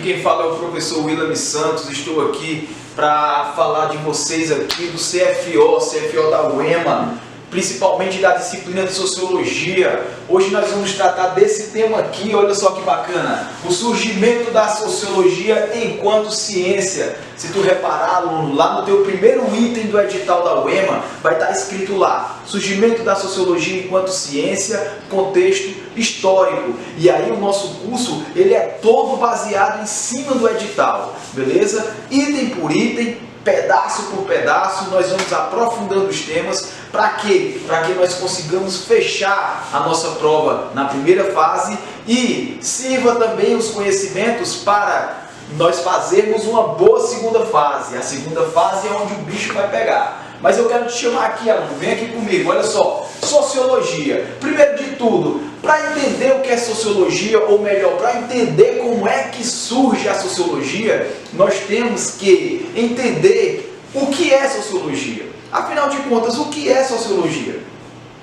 quem fala é o professor William Santos. Estou aqui para falar de vocês aqui do CFO da UEMA, principalmente da disciplina de Sociologia. Hoje nós vamos tratar desse tema aqui, olha só que bacana, o surgimento da Sociologia enquanto ciência. Se tu reparar, aluno, lá no teu primeiro item do edital da UEMA, vai estar escrito lá, surgimento da Sociologia enquanto ciência, contexto histórico. E aí o nosso curso, ele é todo baseado em cima do edital, beleza? Item por item, pedaço por pedaço, nós vamos aprofundando os temas. Para quê? Para que nós consigamos fechar a nossa prova na primeira fase e sirva também os conhecimentos para nós fazermos uma boa segunda fase. A segunda fase é onde o bicho vai pegar. Mas eu quero te chamar aqui, aluno, vem aqui comigo, olha só, Sociologia. Primeiro de tudo, para entender o que é Sociologia, ou melhor, para entender como é que surge a Sociologia, nós temos que entender o que é Sociologia. Afinal de contas, o que é Sociologia?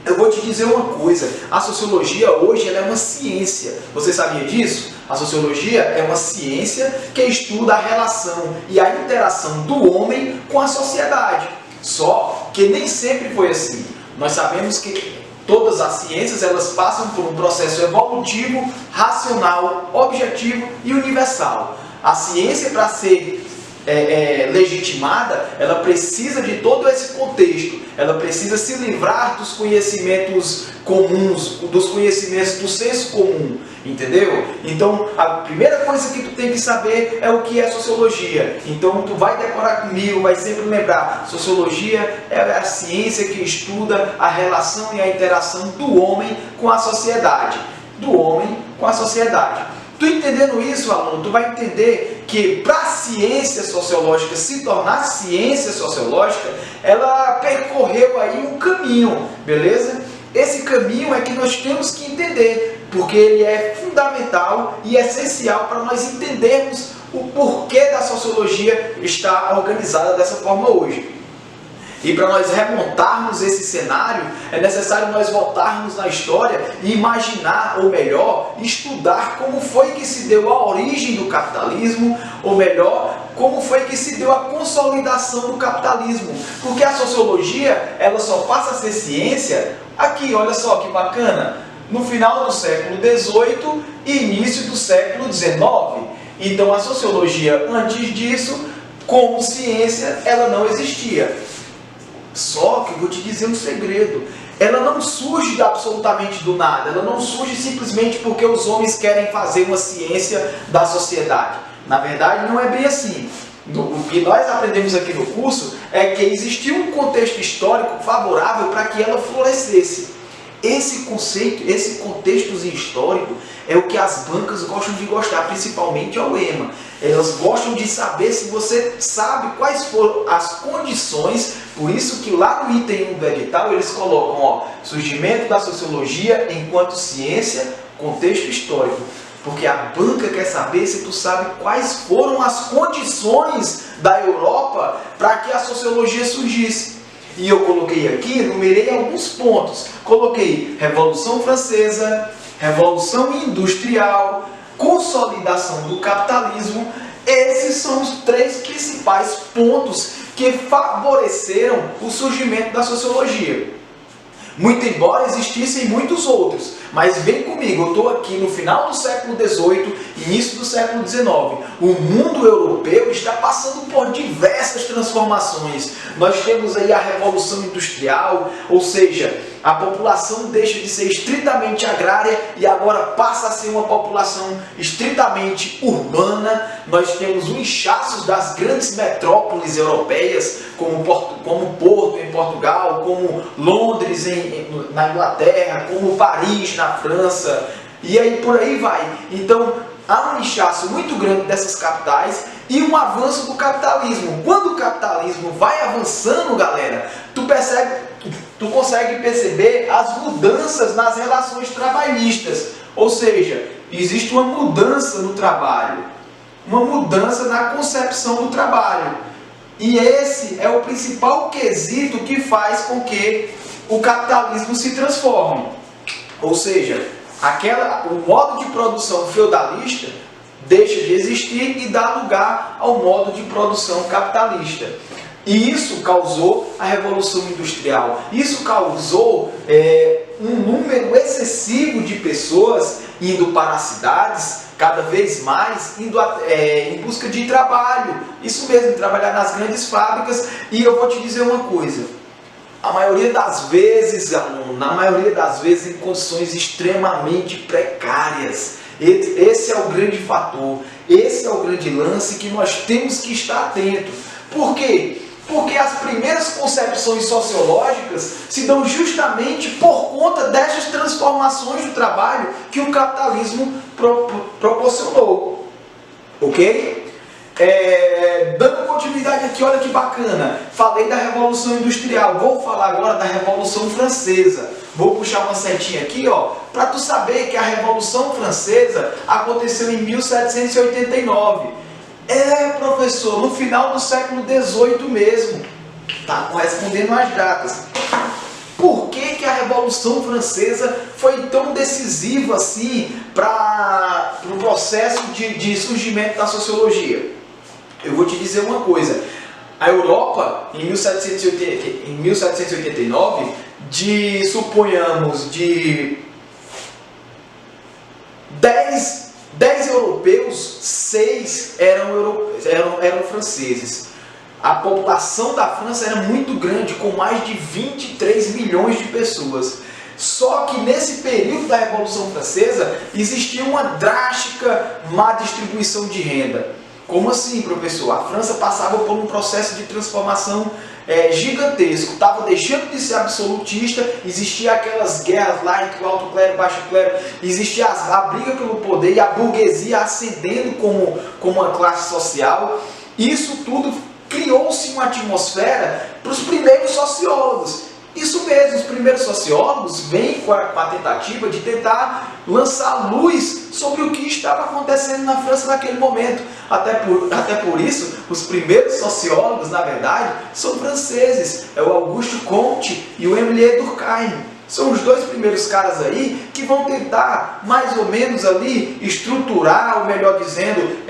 Eu vou te dizer uma coisa, a Sociologia hoje ela é uma ciência. Você sabia disso? A Sociologia é uma ciência que estuda a relação e a interação do homem com a sociedade. Só que nem sempre foi assim. Nós sabemos que todas as ciências elas passam por um processo evolutivo, racional, objetivo e universal. A ciência, para ser legitimada, ela precisa de todo esse contexto, ela precisa se livrar dos conhecimentos comuns, dos conhecimentos do senso comum, entendeu? Então, a primeira coisa que tu tem que saber é o que é Sociologia. Então, tu vai decorar comigo, vai sempre lembrar, Sociologia é a ciência que estuda a relação e a interação do homem com a sociedade, do homem com a sociedade. Tu entendendo isso, aluno, tu vai entender que para a ciência sociológica se tornar ciência sociológica, ela percorreu aí um caminho, beleza? Esse caminho é que nós temos que entender, porque ele é fundamental e essencial para nós entendermos o porquê da sociologia estar organizada dessa forma hoje. E para nós remontarmos esse cenário, é necessário nós voltarmos na história e imaginar, ou melhor, estudar como foi que se deu a origem do capitalismo, ou melhor, como foi que se deu a consolidação do capitalismo. Porque a sociologia, ela só passa a ser ciência aqui, olha só que bacana, no final do século XVIII e início do século XIX. Então a sociologia, antes disso, como ciência, ela não existia. Só que eu vou te dizer um segredo, ela não surge absolutamente do nada, ela não surge simplesmente porque os homens querem fazer uma ciência da sociedade. Na verdade, não é bem assim. O que nós aprendemos aqui no curso é que existia um contexto histórico favorável para que ela florescesse. Esse conceito, esse contexto histórico é o que as bancas gostam de gostar, principalmente a UEMA. Elas gostam de saber se você sabe quais foram as condições, por isso que lá no item 1 do edital eles colocam, ó, surgimento da sociologia enquanto ciência, contexto histórico. Porque a banca quer saber se tu sabe quais foram as condições da Europa para que a sociologia surgisse. E eu coloquei aqui, numerei alguns pontos. Coloquei Revolução Francesa, Revolução Industrial, consolidação do capitalismo. Esses são os três principais pontos que favoreceram o surgimento da sociologia. Muito embora existissem muitos outros, mas vem comigo, eu estou aqui no final do século XVIII, início do século XIX. O mundo europeu está passando por diversas transformações. Nós temos aí a Revolução Industrial, ou seja, a população deixa de ser estritamente agrária e agora passa a ser uma população estritamente urbana. Nós temos o inchaço das grandes metrópoles europeias, como Porto em Portugal, como Londres na Inglaterra, como Paris na França, e aí por aí vai. Então há um inchaço muito grande dessas capitais e um avanço do capitalismo. Quando o capitalismo vai avançando, galera, tu consegue perceber as mudanças nas relações trabalhistas. Ou seja, existe uma mudança no trabalho, uma mudança na concepção do trabalho. E esse é o principal quesito que faz com que o capitalismo se transforme. Ou seja, o modo de produção feudalista deixa de existir e dá lugar ao modo de produção capitalista. E isso causou a Revolução Industrial. Isso causou um número excessivo de pessoas indo para as cidades, cada vez mais, indo em busca de trabalho. Isso mesmo, trabalhar nas grandes fábricas. E eu vou te dizer uma coisa. A maioria das vezes, aluno, na maioria das vezes em condições extremamente precárias. Esse é o grande fator. Esse é o grande lance que nós temos que estar atento. Por quê? Porque as primeiras concepções sociológicas se dão justamente por conta dessas transformações do trabalho que o capitalismo proporcionou. Ok? Dando continuidade aqui, olha que bacana. Falei da Revolução Industrial, vou falar agora da Revolução Francesa. Vou puxar uma setinha aqui, ó, para tu saber que a Revolução Francesa aconteceu em 1789. Professor, no final do século XVIII mesmo. Tá correspondendo às datas. Por que a Revolução Francesa foi tão decisiva assim para o processo de surgimento da sociologia? Eu vou te dizer uma coisa. A Europa, em 1789, suponhamos, de 10 europeus, 6 eram franceses. A população da França era muito grande, com mais de 23 milhões de pessoas. Só que nesse período da Revolução Francesa existia uma drástica má distribuição de renda. Como assim, professor? A França passava por um processo de transformação gigantesco, estava deixando de ser absolutista, existia aquelas guerras lá entre o alto clero e o baixo clero, existia a briga pelo poder e a burguesia ascendendo como uma classe social. Isso tudo criou-se uma atmosfera para os primeiros sociólogos. Isso mesmo, os primeiros sociólogos vêm com a tentativa de tentar lançar luz sobre o que estava acontecendo na França naquele momento. Até por isso, os primeiros sociólogos, na verdade, são franceses. É o Auguste Comte e o Émile Durkheim. São os dois primeiros caras aí que vão tentar, mais ou menos ali, estruturar, ou melhor dizendo,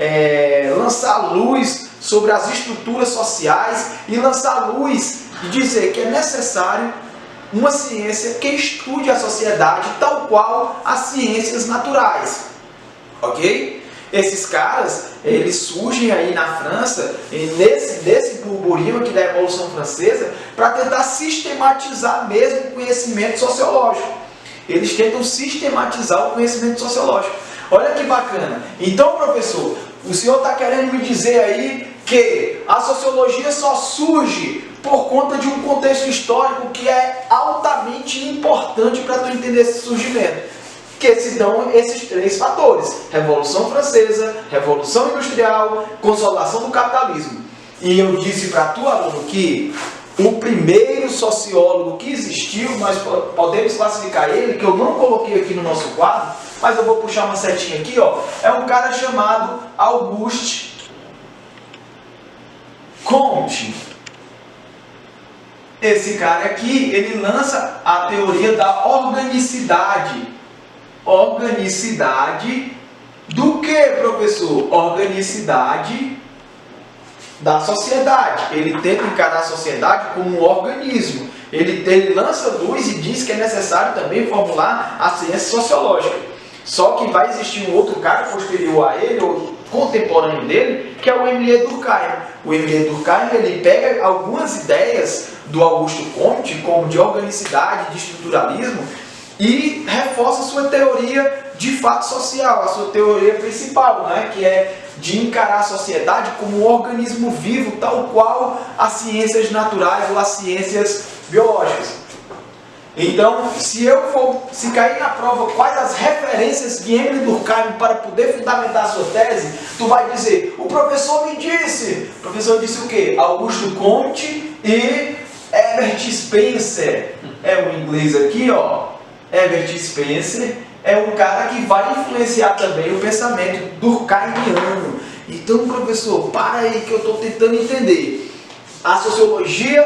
lançar luz sobre as estruturas sociais e lançar luz e dizer que é necessário uma ciência que estude a sociedade tal qual as ciências naturais. Ok? Esses caras, eles surgem aí na França, nesse burburinho aqui da Revolução Francesa, para tentar sistematizar mesmo o conhecimento sociológico. Eles tentam sistematizar o conhecimento sociológico. Olha que bacana. Então, professor, o senhor está querendo me dizer aí que a sociologia só surge por conta de um contexto histórico que é altamente importante para tu entender esse surgimento. Que se dão esses 3 fatores: Revolução Francesa, Revolução Industrial, consolidação do capitalismo. E eu disse para tu, aluno, que o primeiro sociólogo que existiu, nós podemos classificar ele, que eu não coloquei aqui no nosso quadro, mas eu vou puxar uma setinha aqui, ó, é um cara chamado Auguste Comte. Esse cara aqui, ele lança a teoria da organicidade. Organicidade do que, professor? Organicidade da sociedade. Ele tenta encarar a sociedade como um organismo. Ele lança luz e diz que é necessário também formular a ciência sociológica. Só que vai existir um outro cara posterior a ele, ou contemporâneo dele, que é o Émile Durkheim. O Émile Durkheim, ele pega algumas ideias do Auguste Comte, como de organicidade, de estruturalismo, e reforça a sua teoria de fato social, a sua teoria principal, né, que é de encarar a sociedade como um organismo vivo, tal qual as ciências naturais ou as ciências biológicas. Então, se cair na prova quais as referências de Émile Durkheim para poder fundamentar a sua tese, tu vai dizer: o professor me disse. O professor disse o quê? Auguste Comte e Herbert Spencer. É o inglês aqui, ó. Herbert Spencer é um cara que vai influenciar também o pensamento durkheimiano. Então, professor, para aí que eu estou tentando entender. A sociologia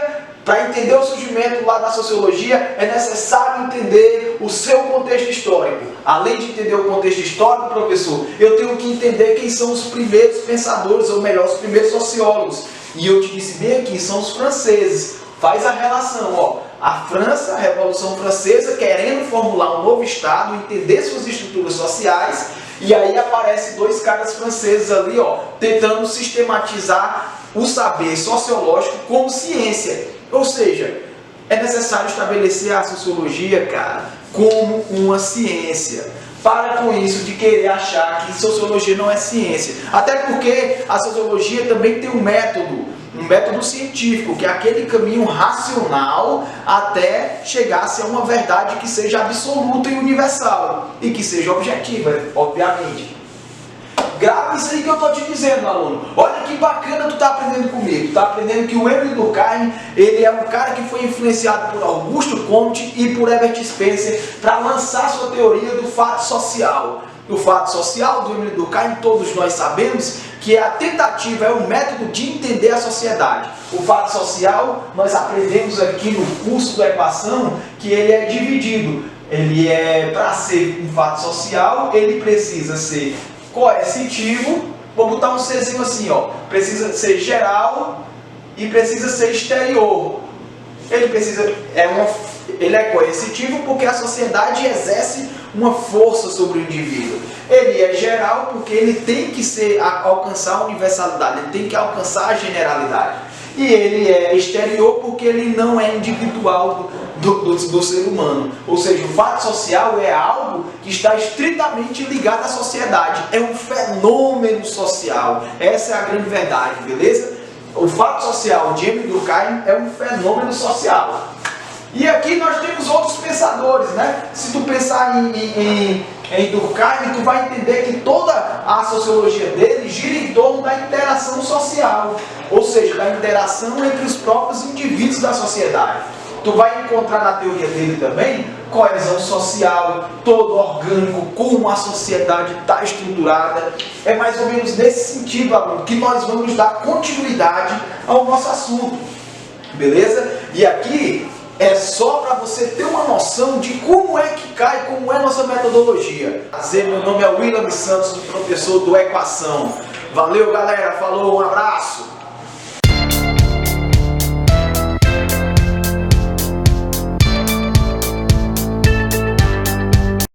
Para entender o surgimento lá da sociologia, é necessário entender o seu contexto histórico. Além de entender o contexto histórico, professor, eu tenho que entender quem são os primeiros pensadores, ou melhor, os primeiros sociólogos. E eu te disse bem aqui, são os franceses. Faz a relação, ó. A França, a Revolução Francesa, querendo formular um novo Estado, entender suas estruturas sociais, e aí aparecem dois caras franceses ali, ó, tentando sistematizar o saber sociológico como ciência. Ou seja, é necessário estabelecer a sociologia, cara, como uma ciência. Para com isso de querer achar que sociologia não é ciência. Até porque a sociologia também tem um método científico, que é aquele caminho racional até chegar-se a uma verdade que seja absoluta e universal. E que seja objetiva, obviamente. Grava isso aí que eu estou te dizendo, aluno. Olha que bacana tu está aprendendo comigo. Tu está aprendendo que o Émile Durkheim, ele é um cara que foi influenciado por Augusto Comte e por Herbert Spencer para lançar sua teoria do fato social. O fato social do Émile Durkheim, todos nós sabemos que a tentativa é um método de entender a sociedade. O fato social, nós aprendemos aqui no curso da equação que ele é dividido. Ele é, para ser um fato social, ele precisa ser coercitivo, vou botar um Czinho assim, ó, precisa ser geral e precisa ser exterior. Ele é coercitivo porque a sociedade exerce uma força sobre o indivíduo. Ele é geral porque ele tem que alcançar a universalidade, ele tem que alcançar a generalidade. E ele é exterior porque ele não é individual do ser humano. Ou seja, o fato social é algo que está estritamente ligado à sociedade. É um fenômeno social. Essa é a grande verdade, beleza? O fato social de Émile Durkheim é um fenômeno social. E aqui nós temos outros pensadores, né? Se tu pensar em Durkheim, tu vai entender que toda a sociologia dele gira em torno da interação social, ou seja, da interação entre os próprios indivíduos da sociedade. Tu vai encontrar na teoria dele também coesão social, todo orgânico, como a sociedade está estruturada. É mais ou menos nesse sentido, aluno, que nós vamos dar continuidade ao nosso assunto. Beleza? E aqui é só para você ter uma noção de como é que cai, como é a nossa metodologia. Meu nome é William Santos, professor do Equação. Valeu, galera. Falou, um abraço.